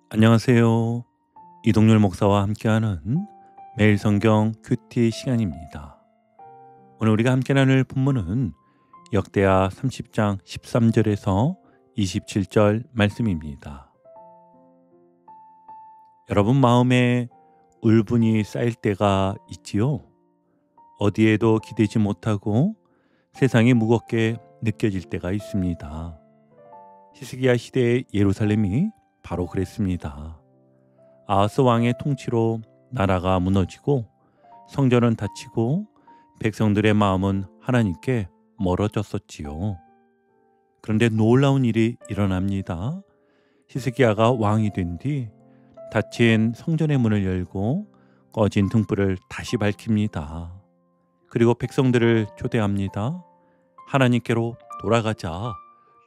안녕하세요. 이동률 목사와 함께하는 매일 성경 큐티 시간입니다. 오늘 우리가 함께 나눌 본문은 역대하 30장 13절에서 27절 말씀입니다. 여러분 마음에 울분이 쌓일 때가 있지요? 어디에도 기대지 못하고 세상이 무겁게 느껴질 때가 있습니다. 히스기야 시대의 예루살렘이 바로 그랬습니다. 아하스 왕의 통치로 나라가 무너지고 성전은 닫히고 백성들의 마음은 하나님께 멀어졌었지요. 그런데 놀라운 일이 일어납니다. 히스기야가 왕이 된 뒤 닫힌 성전의 문을 열고 꺼진 등불을 다시 밝힙니다. 그리고 백성들을 초대합니다. 하나님께로 돌아가자.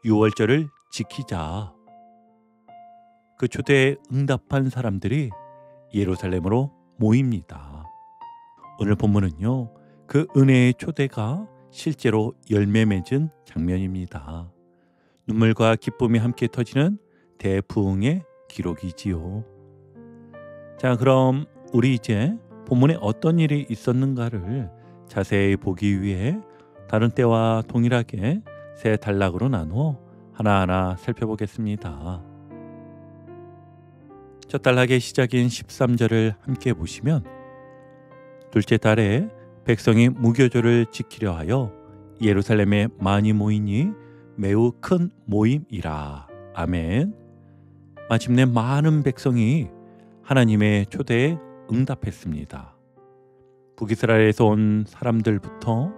유월절을 지키자. 그 초대에 응답한 사람들이 예루살렘으로 모입니다. 오늘 본문은요, 그 은혜의 초대가 실제로 열매 맺은 장면입니다. 눈물과 기쁨이 함께 터지는 대부흥의 기록이지요. 자, 그럼 우리 이제 본문에 어떤 일이 있었는가를 자세히 보기 위해 다른 때와 동일하게 세 단락으로 나누어 하나하나 살펴보겠습니다. 첫 단락의 시작인 13절을 함께 보시면 둘째 달에 백성이 무교절을 지키려 하여 예루살렘에 많이 모이니 매우 큰 모임이라. 아멘. 마침내 많은 백성이 하나님의 초대에 응답했습니다. 북이스라엘에서 온 사람들부터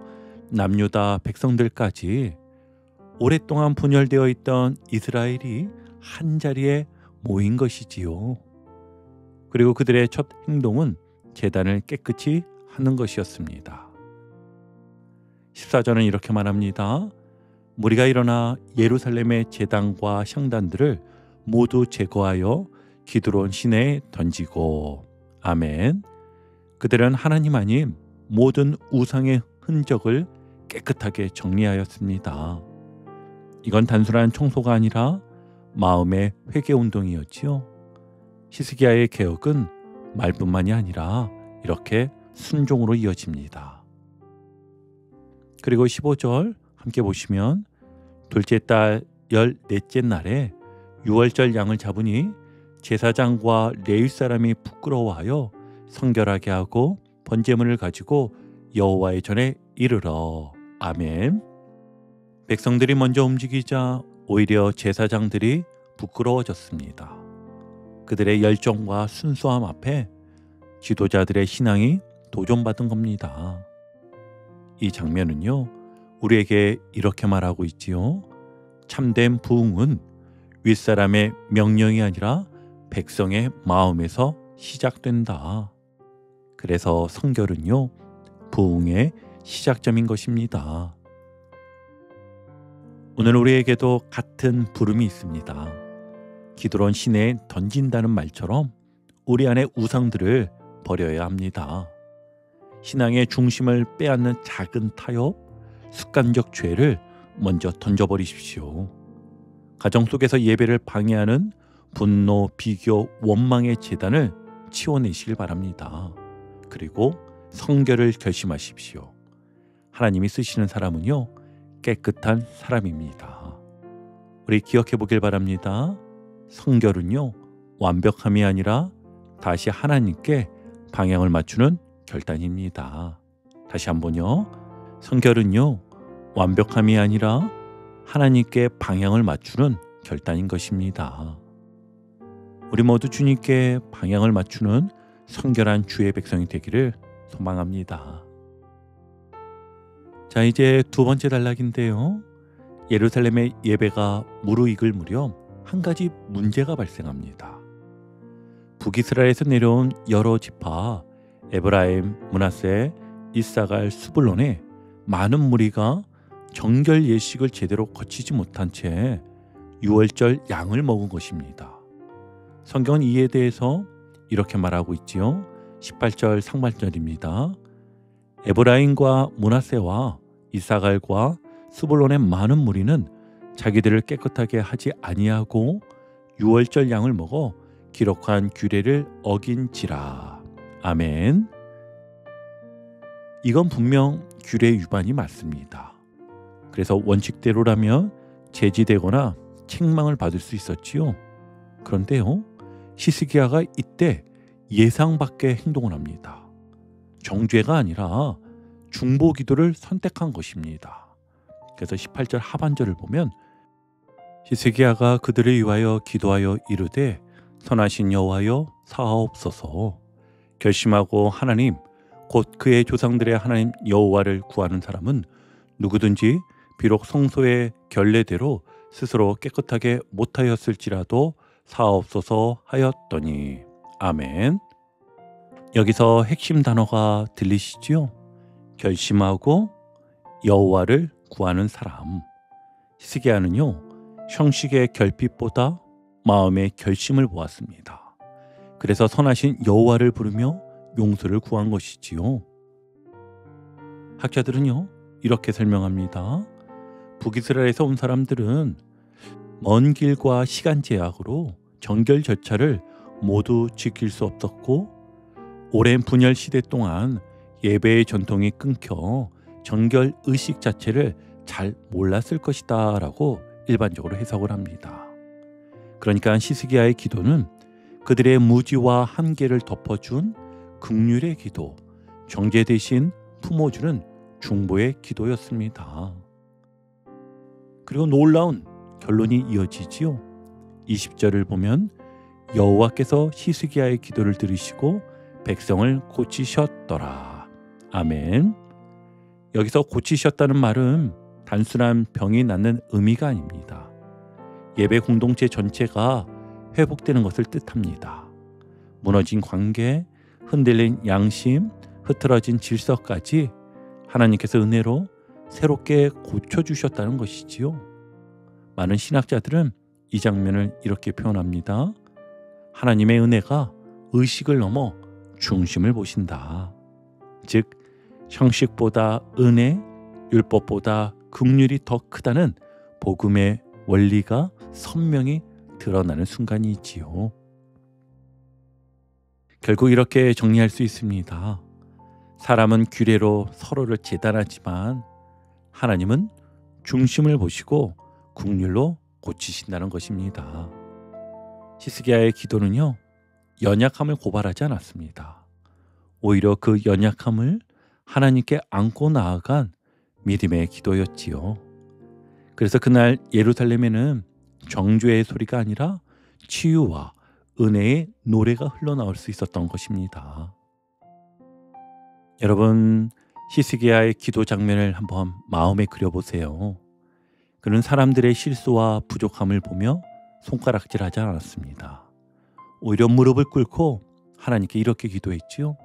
남유다 백성들까지 오랫동안 분열되어 있던 이스라엘이 한자리에 모인 것이지요. 그리고 그들의 첫 행동은 제단을 깨끗이 하는 것이었습니다. 14절은 이렇게 말합니다. 무리가 일어나 예루살렘의 제단과 향단들을 모두 제거하여 기드론 시내에 던지고. 아멘. 그들은 하나님 아님 모든 우상의 흔적을 깨끗하게 정리하였습니다. 이건 단순한 청소가 아니라 마음의 회개 운동이었지요. 히스기야의 개혁은 말뿐만이 아니라 이렇게 순종으로 이어집니다. 그리고 15절 함께 보시면 둘째 달 14째 날에 유월절 양을 잡으니 제사장과 레위 사람이 부끄러워하여 성결하게 하고 번제물을 가지고 여호와의 전에 이르러. 아멘. 백성들이 먼저 움직이자 오히려 제사장들이 부끄러워졌습니다. 그들의 열정과 순수함 앞에 지도자들의 신앙이 도전받은 겁니다. 이 장면은요, 우리에게 이렇게 말하고 있지요. 참된 부흥은 윗사람의 명령이 아니라 백성의 마음에서 시작된다. 그래서 성결은요, 부흥의 시작점인 것입니다. 오늘 우리에게도 같은 부름이 있습니다. 기드론 시내에 던진다는 말처럼 우리 안의 우상들을 버려야 합니다. 신앙의 중심을 빼앗는 작은 타협, 습관적 죄를 먼저 던져버리십시오. 가정 속에서 예배를 방해하는 분노, 비교, 원망의 재단을 치워내시길 바랍니다. 그리고 성결을 결심하십시오. 하나님이 쓰시는 사람은요, 깨끗한 사람입니다. 우리 기억해 보길 바랍니다. 성결은요, 완벽함이 아니라 다시 하나님께 방향을 맞추는 결단입니다. 다시 한번요. 성결은요, 완벽함이 아니라 하나님께 방향을 맞추는 결단인 것입니다. 우리 모두 주님께 방향을 맞추는 성결한 주의 백성이 되기를 소망합니다. 자, 이제 두 번째 단락인데요. 예루살렘의 예배가 무르익을 무렵 한 가지 문제가 발생합니다. 북이스라엘에서 내려온 여러 지파, 에브라임, 므낫세, 이사갈, 스불론의 많은 무리가 정결 예식을 제대로 거치지 못한 채 유월절 양을 먹은 것입니다. 성경은 이에 대해서 이렇게 말하고 있지요. 18절 상반절입니다. 에브라임과 므낫세와 이사갈과 스불론의 많은 무리는 자기들을 깨끗하게 하지 아니하고 유월절 양을 먹어 기록한 규례를 어긴지라. 아멘. 이건 분명 규례 위반이 맞습니다. 그래서 원칙대로라면 제지되거나 책망을 받을 수 있었지요. 그런데요, 히스기야가 이때 예상 밖의 행동을 합니다. 정죄가 아니라 중보 기도를 선택한 것입니다. 그래서 18절 하반절을 보면 히스기야가 그들을 위하여 기도하여 이르되 선하신 여호와여 사하옵소서. 결심하고 하나님 곧 그의 조상들의 하나님 여호와를 구하는 사람은 누구든지 비록 성소의 결례대로 스스로 깨끗하게 못하였을지라도 사하옵소서 하였더니. 아멘. 여기서 핵심 단어가 들리시지요? 결심하고 여호와를 구하는 사람. 히스기야는요, 형식의 결핍보다 마음의 결심을 보았습니다. 그래서 선하신 여호와를 부르며 용서를 구한 것이지요. 학자들은요, 이렇게 설명합니다. 북이스라엘에서 온 사람들은 먼 길과 시간 제약으로 정결 절차를 모두 지킬 수 없었고, 오랜 분열 시대 동안 예배의 전통이 끊겨 정결 의식 자체를 잘 몰랐을 것이다 라고 일반적으로 해석을 합니다. 그러니까 히스기야의 기도는 그들의 무지와 한계를 덮어준 긍휼의 기도, 정죄 대신 품어주는 중보의 기도였습니다. 그리고 놀라운 결론이 이어지지요. 20절을 보면 여호와께서 히스기야의 기도를 들으시고 백성을 고치셨더라. 아멘. 여기서 고치셨다는 말은 단순한 병이 낫는 의미가 아닙니다. 예배 공동체 전체가 회복되는 것을 뜻합니다. 무너진 관계, 흔들린 양심, 흐트러진 질서까지 하나님께서 은혜로 새롭게 고쳐주셨다는 것이지요. 많은 신학자들은 이 장면을 이렇게 표현합니다. 하나님의 은혜가 의식을 넘어 중심을 보신다. 즉 형식보다 은혜, 율법보다 긍휼이 더 크다는 복음의 원리가 선명히 드러나는 순간이지요. 결국 이렇게 정리할 수 있습니다. 사람은 규례로 서로를 재단하지만 하나님은 중심을 보시고 긍휼로 고치신다는 것입니다. 히스기야의 기도는요, 연약함을 고발하지 않았습니다. 오히려 그 연약함을 하나님께 안고 나아간 믿음의 기도였지요. 그래서 그날 예루살렘에는 정죄의 소리가 아니라 치유와 은혜의 노래가 흘러나올 수 있었던 것입니다. 여러분, 히스기야의 기도 장면을 한번 마음에 그려보세요. 그는 사람들의 실수와 부족함을 보며 손가락질하지 않았습니다. 오히려 무릎을 꿇고 하나님께 이렇게 기도했지요.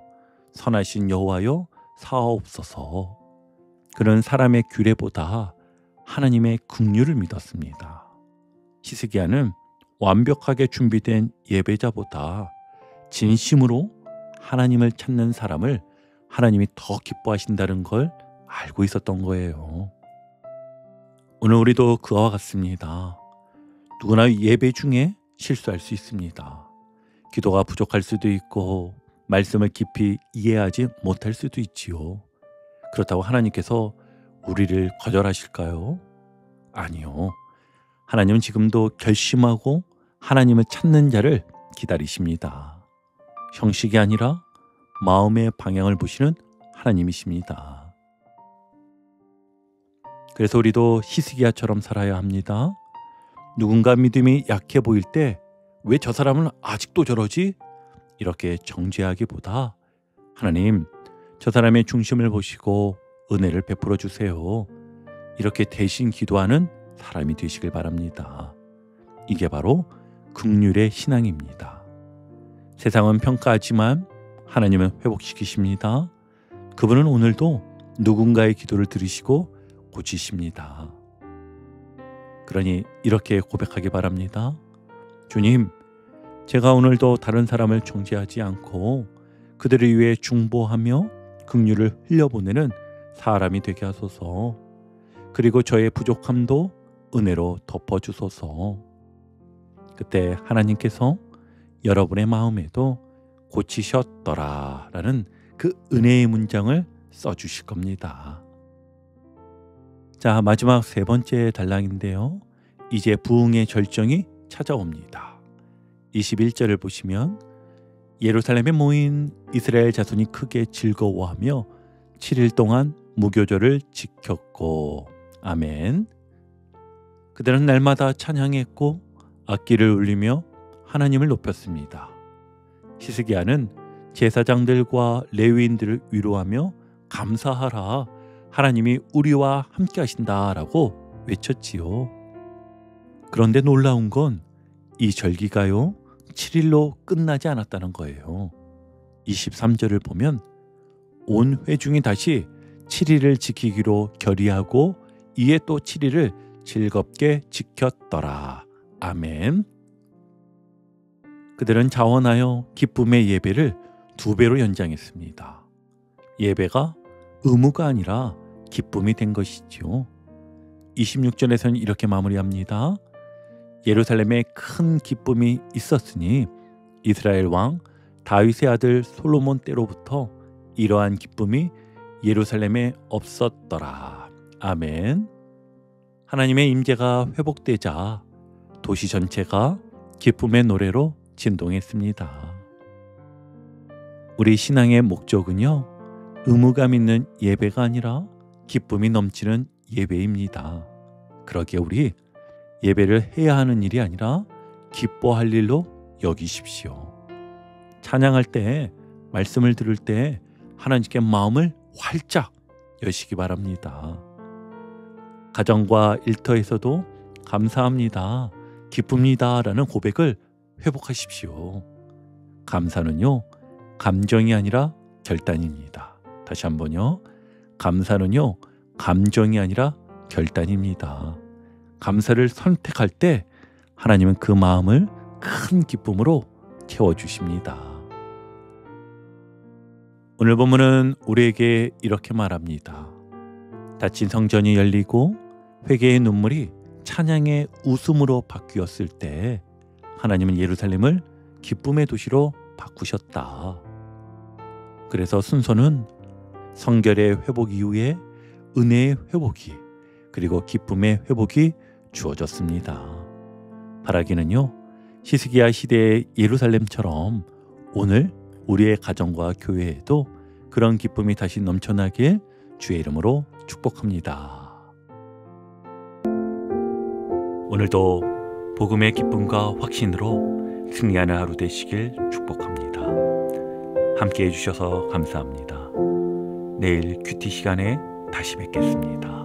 선하신 여호와여 사하옵소서. 그는 사람의 규례보다 하나님의 긍휼을 믿었습니다. 히스기야는 완벽하게 준비된 예배자보다 진심으로 하나님을 찾는 사람을 하나님이 더 기뻐하신다는 걸 알고 있었던 거예요. 오늘 우리도 그와 같습니다. 누구나 예배 중에 실수할 수 있습니다. 기도가 부족할 수도 있고 말씀을 깊이 이해하지 못할 수도 있지요. 그렇다고 하나님께서 우리를 거절하실까요? 아니요. 하나님은 지금도 결심하고 하나님을 찾는 자를 기다리십니다. 형식이 아니라 마음의 방향을 보시는 하나님이십니다. 그래서 우리도 히스기야처럼 살아야 합니다. 누군가 믿음이 약해 보일 때 왜 저 사람은 아직도 저러지? 이렇게 정죄하기보다 하나님, 저 사람의 중심을 보시고 은혜를 베풀어 주세요. 이렇게 대신 기도하는 사람이 되시길 바랍니다. 이게 바로 긍휼의 신앙입니다. 세상은 평가하지만 하나님은 회복시키십니다. 그분은 오늘도 누군가의 기도를 들으시고 고치십니다. 그러니 이렇게 고백하기 바랍니다. 주님, 제가 오늘도 다른 사람을 정죄하지 않고 그들을 위해 중보하며 긍휼을 흘려보내는 사람이 되게 하소서. 그리고 저의 부족함도 은혜로 덮어주소서. 그때 하나님께서 여러분의 마음에도 고치셨더라 라는 그 은혜의 문장을 써주실 겁니다. 자, 마지막 세 번째 단락인데요. 이제 부흥의 절정이 찾아옵니다. 21절을 보시면 예루살렘에 모인 이스라엘 자손이 크게 즐거워하며 7일 동안 무교절을 지켰고 아멘. 그들은 날마다 찬양했고 악기를 울리며 하나님을 높였습니다. 히스기야는 제사장들과 레위인들을 위로하며 감사하라, 하나님이 우리와 함께 하신다라고 외쳤지요. 그런데 놀라운 건 이 절기가요 7일로 끝나지 않았다는 거예요. 23절을 보면 온 회중이 다시 7일을 지키기로 결의하고 이에 또 7일을 즐겁게 지켰더라. 아멘. 그들은 자원하여 기쁨의 예배를 2배로 연장했습니다. 예배가 의무가 아니라 기쁨이 된 것이지요. 26절에서는 이렇게 마무리합니다. 예루살렘에 큰 기쁨이 있었으니 이스라엘 왕 다윗의 아들 솔로몬 때로부터 이러한 기쁨이 예루살렘에 없었더라. 아멘. 하나님의 임재가 회복되자 도시 전체가 기쁨의 노래로 진동했습니다. 우리 신앙의 목적은요, 의무감 있는 예배가 아니라 기쁨이 넘치는 예배입니다. 그러기에 우리 예배를 해야 하는 일이 아니라 기뻐할 일로 여기십시오. 찬양할 때, 말씀을 들을 때 하나님께 마음을 활짝 여시기 바랍니다. 가정과 일터에서도 감사합니다, 기쁩니다 라는 고백을 회복하십시오. 감사는요, 감정이 아니라 결단입니다. 다시 한번요. 감사는요, 감정이 아니라 결단입니다. 감사를 선택할 때 하나님은 그 마음을 큰 기쁨으로 채워주십니다. 오늘 본문은 우리에게 이렇게 말합니다. 닫힌 성전이 열리고 회개의 눈물이 찬양의 웃음으로 바뀌었을 때 하나님은 예루살렘을 기쁨의 도시로 바꾸셨다. 그래서 순서는 성결의 회복 이후에 은혜의 회복이 그리고 기쁨의 회복이 주어졌습니다. 바라기는요, 히스기야 시대의 예루살렘처럼 오늘 우리의 가정과 교회에도 그런 기쁨이 다시 넘쳐나길 주의 이름으로 축복합니다. 오늘도 복음의 기쁨과 확신으로 승리하는 하루 되시길 축복합니다. 함께 해주셔서 감사합니다. 내일 큐티 시간에 다시 뵙겠습니다.